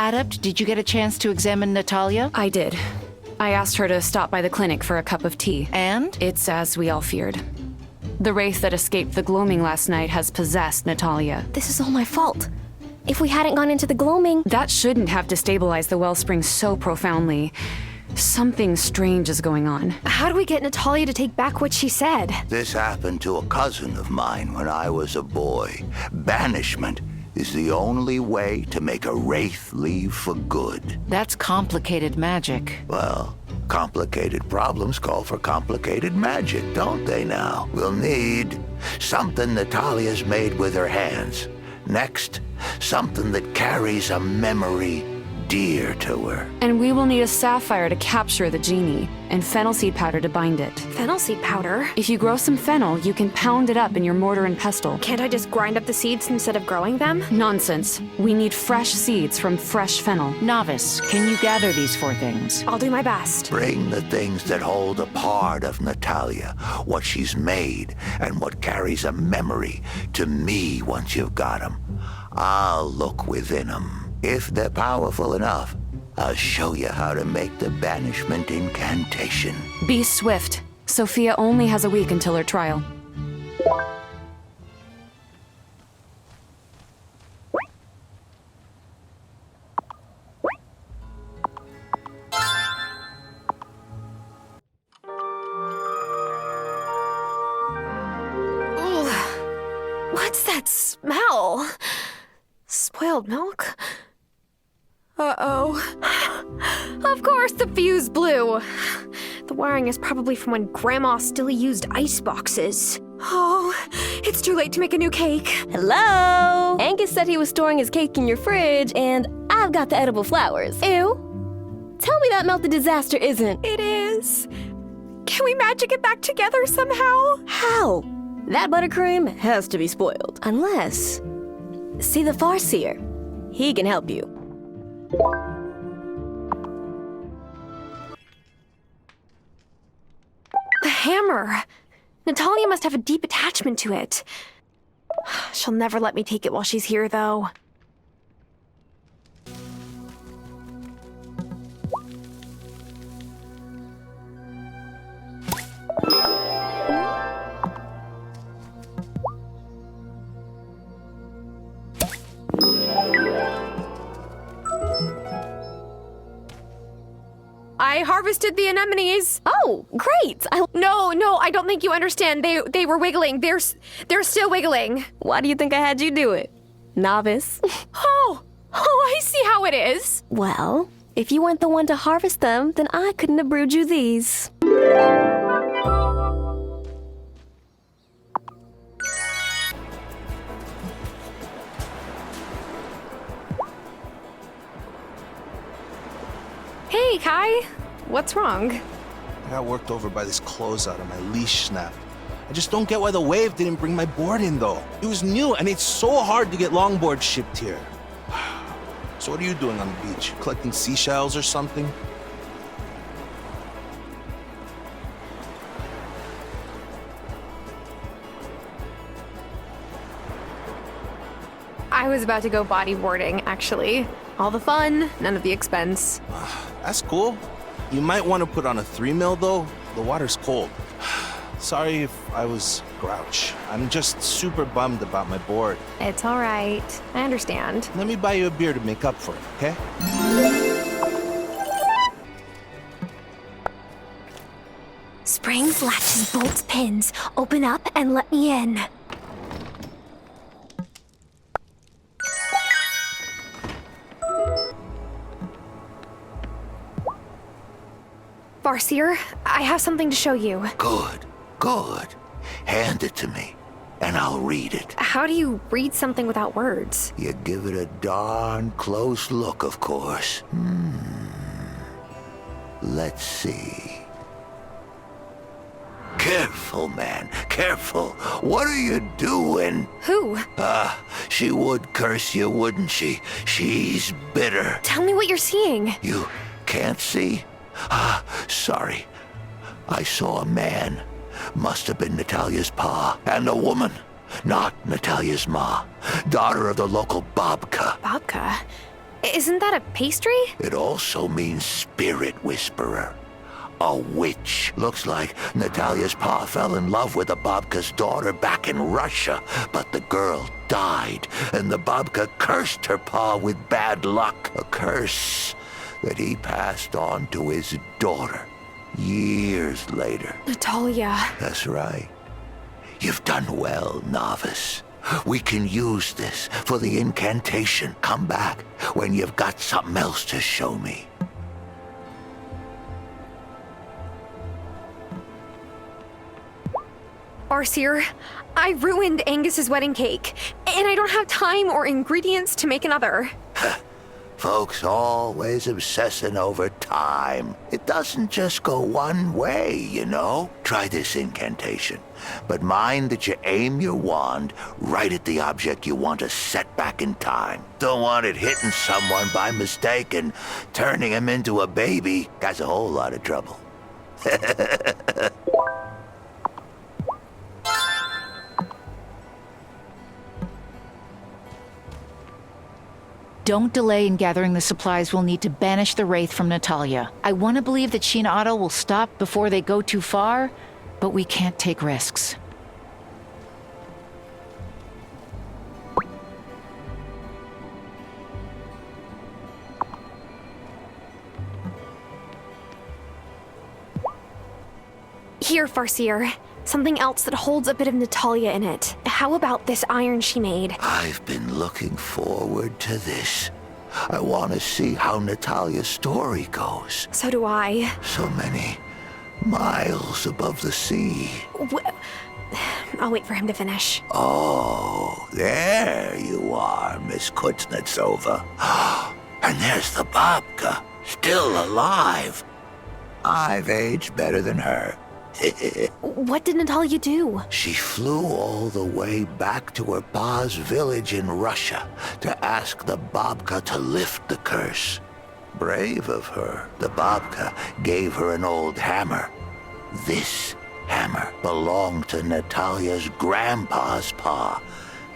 Adept, did you get a chance to examine Natalia? I did. I asked her to stop by the clinic for a cup of tea. And? It's as we all feared. The wraith that escaped the gloaming last night has possessed Natalia. This is all my fault. If we hadn't gone into the gloaming... That shouldn't have destabilized the wellspring so profoundly. Something strange is going on. How do we get Natalia to take back what she said? This happened to a cousin of mine when I was a boy. Banishment is the only way to make a wraith leave for good. That's complicated magic. Well, complicated problems call for complicated magic, don't they now? We'll need something Natalia's made with her hands. Next, something that carries a memory dear to her. And we will need a sapphire to capture the genie, and fennel seed powder to bind it. Fennel seed powder? If you grow some fennel, you can pound it up in your mortar and pestle. Can't I just grind up the seeds instead of growing them? Nonsense. We need fresh seeds from fresh fennel. Novice, can you gather these 4 things? I'll do my best. Bring the things that hold a part of Natalia, what she's made, and what carries a memory to me once you've got them. I'll look within them. If they're powerful enough, I'll show you how to make the banishment incantation. Be swift. Sophia only has a week until her trial. Ooh, what's that smell? Spoiled milk? Uh-oh. Of course the fuse blew. The wiring is probably from when Grandma still used ice boxes. Oh, it's too late to make a new cake. Hello! Angus said he was storing his cake in your fridge, and I've got the edible flowers. Ew. Tell me that melted disaster isn't. It is. Can we magic it back together somehow? How? That buttercream has to be spoiled. Unless... See the Farseer. He can help you. The hammer. Natalia must have a deep attachment to it. She'll never let me take it while she's here, though. I harvested the anemones. Oh, great! No, I don't think you understand. They were wiggling. They're still wiggling. Why do you think I had you do it? Novice? Oh, I see how it is. Well, if you weren't the one to harvest them, then I couldn't have brewed you these. Hey, Kai. What's wrong? I got worked over by this closeout and my leash snapped. I just don't get why the wave didn't bring my board in, though. It was new, and it's so hard to get longboards shipped here. So what are you doing on the beach? Collecting seashells or something? I was about to go bodyboarding, actually. All the fun, none of the expense. That's cool. You might want to put on a 3 mil, though. The water's cold. Sorry if I was grouch. I'm just super bummed about my board. It's all right. I understand. Let me buy you a beer to make up for it, okay? Springs, latches, bolts, pins. Open up and let me in. Farseer, I have something to show you. Good. Hand it to me, and I'll read it. How do you read something without words? You give it a darn close look, of course. Let's see. Careful, man, careful. What are you doing? Who? She would curse you, wouldn't she? She's bitter. Tell me what you're seeing. You can't see? Sorry. I saw a man. Must have been Natalia's pa. And a woman. Not Natalia's ma. Daughter of the local Babka. Babka? Isn't that a pastry? It also means spirit whisperer. A witch. Looks like Natalia's pa fell in love with the Babka's daughter back in Russia, but the girl died, and the Babka cursed her pa with bad luck. A curse that he passed on to his daughter years later. Natalia. That's right. You've done well, novice. We can use this for the incantation. Come back when you've got something else to show me. Farseer, I ruined Angus's wedding cake, and I don't have time or ingredients to make another. Folks always obsessing over time. It doesn't just go one way, you know. Try this incantation, but mind that you aim your wand right at the object you want to set back in time. Don't want it hitting someone by mistake and turning him into a baby. That's a whole lot of trouble. Don't delay in gathering the supplies we'll need to banish the Wraith from Natalia. I want to believe that she and Otto will stop before they go too far, but we can't take risks. Here, Farseer. Something else that holds a bit of Natalia in it. How about this iron she made? I've been looking forward to this. I want to see how Natalia's story goes. So do I. So many miles above the sea. I'll wait for him to finish. Oh, there you are, Miss Kuznetsova. And there's the Babka, still alive. I've aged better than her. What did Natalia do? She flew all the way back to her pa's village in Russia to ask the Babka to lift the curse. Brave of her, the Babka gave her an old hammer. This hammer belonged to Natalia's grandpa's pa,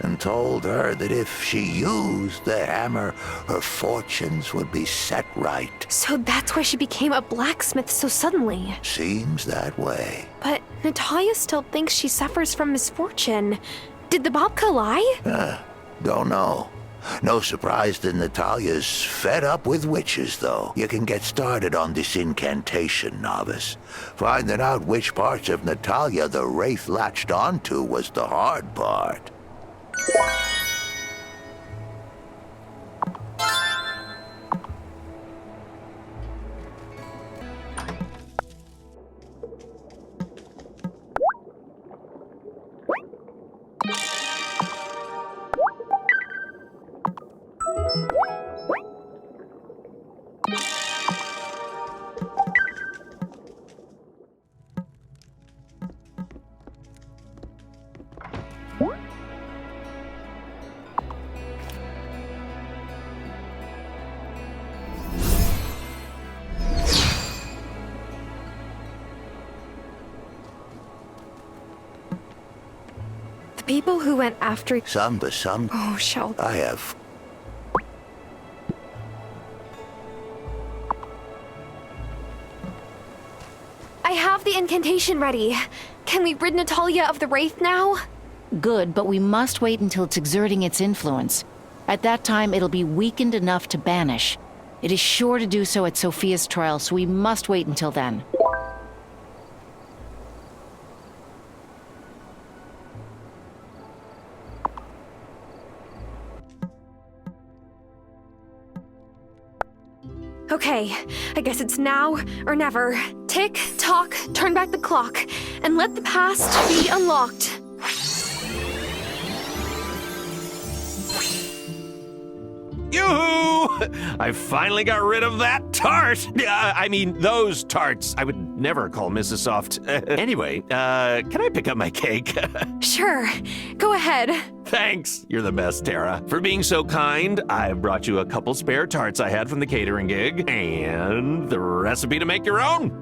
and told her that if she used the hammer, her fortunes would be set right. So that's why she became a blacksmith so suddenly. Seems that way. But Natalia still thinks she suffers from misfortune. Did the Babka lie? Don't know. No surprise that Natalia's fed up with witches, though. You can get started on this incantation, novice. Finding out which parts of Natalia the Wraith latched onto was the hard part. People who went after... Some. Oh, Shell. I have... I have the incantation ready. Can we rid Natalia of the Wraith now? Good, but we must wait until it's exerting its influence. At that time, it'll be weakened enough to banish. It is sure to do so at Sophia's trial, so we must wait until then. Okay, I guess it's now or never. Tick, tock, turn back the clock, and let the past be unlocked. Yoo-hoo! I finally got rid of that tart! I mean, those tarts. I would never call Mrs. Soft. Anyway, can I pick up my cake? Sure, go ahead. Thanks. You're the best, Tara. For being so kind, I've brought you a couple spare tarts I had from the catering gig, and the recipe to make your own.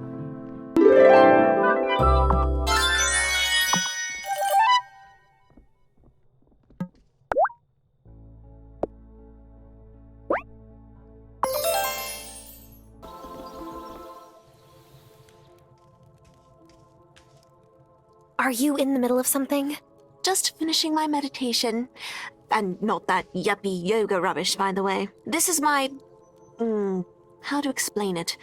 Are you in the middle of something? Just finishing my meditation. And not that yuppie yoga rubbish, by the way. This is my... how to explain it?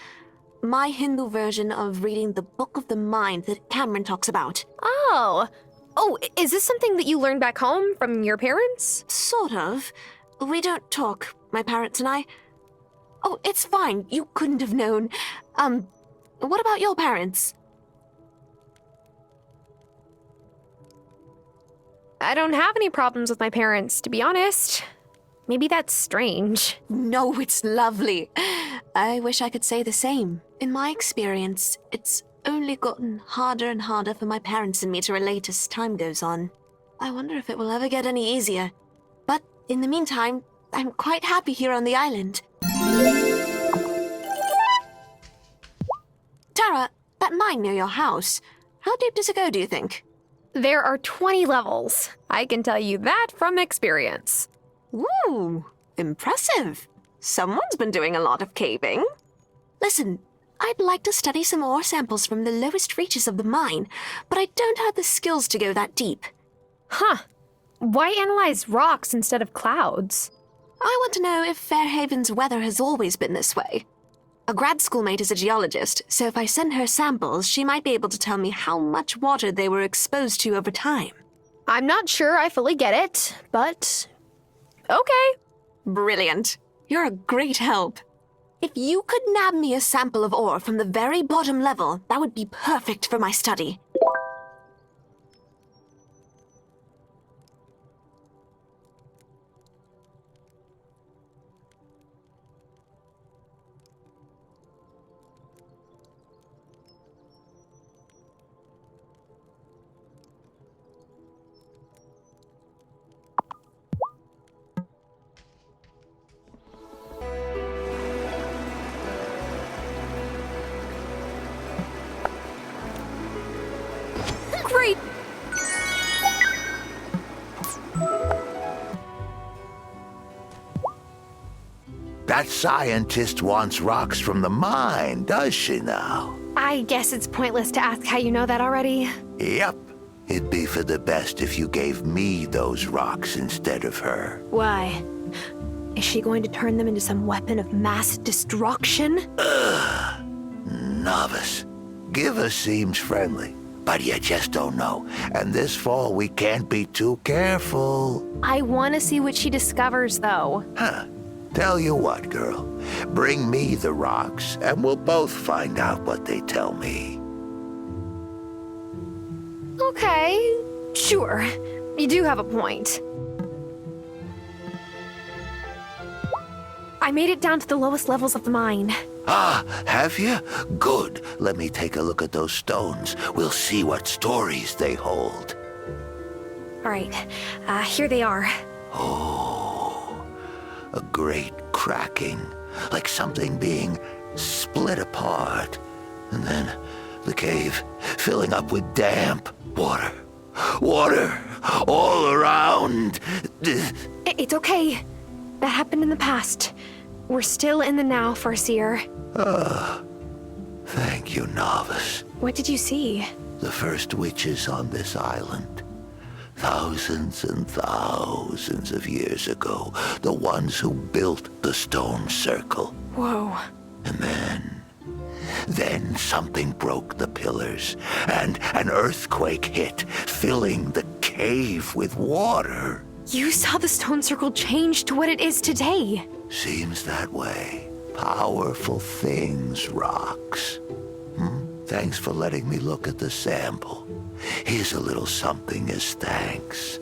My Hindu version of reading the Book of the Mind that Cameron talks about. Oh, is this something that you learned back home from your parents? Sort of. We don't talk, my parents and I. Oh, it's fine. You couldn't have known. What about your parents? I don't have any problems with my parents, to be honest. Maybe that's strange. No, it's lovely. I wish I could say the same. In my experience, it's only gotten harder and harder for my parents and me to relate as time goes on. I wonder if it will ever get any easier. But in the meantime, I'm quite happy here on the island. Tara, that mine near your house, how deep does it go, do you think? There are 20 levels. I can tell you that from experience. Ooh, impressive. Someone's been doing a lot of caving. Listen, I'd like to study some ore samples from the lowest reaches of the mine, but I don't have the skills to go that deep. Huh. Why analyze rocks instead of clouds? I want to know if Fairhaven's weather has always been this way. A grad schoolmate is a geologist, so if I send her samples, she might be able to tell me how much water they were exposed to over time. I'm not sure I fully get it, but... okay. Brilliant. You're a great help. If you could nab me a sample of ore from the very bottom level, that would be perfect for my study. Great! That scientist wants rocks from the mine, does she now? I guess it's pointless to ask how you know that already. Yep. It'd be for the best if you gave me those rocks instead of her. Why? Is she going to turn them into some weapon of mass destruction? Novice. Giver seems friendly, but you just don't know. And this fall, we can't be too careful. I want to see what she discovers, though. Huh. Tell you what, girl. Bring me the rocks, and we'll both find out what they tell me. Okay, sure. You do have a point. I made it down to the lowest levels of the mine. Ah, have you? Good. Let me take a look at those stones. We'll see what stories they hold. All right, here they are. Oh, a great cracking, like something being split apart. And then the cave filling up with damp water. Water all around. It's okay. That happened in the past. We're still in the now, Farseer. Thank you, Novice. What did you see? The first witches on this island. Thousands and thousands of years ago. The ones who built the stone circle. Whoa. And then something broke the pillars, and an earthquake hit, filling the cave with water. You saw the stone circle change to what it is today. Seems that way. Powerful things, rocks. Thanks for letting me look at the sample. Here's a little something as thanks.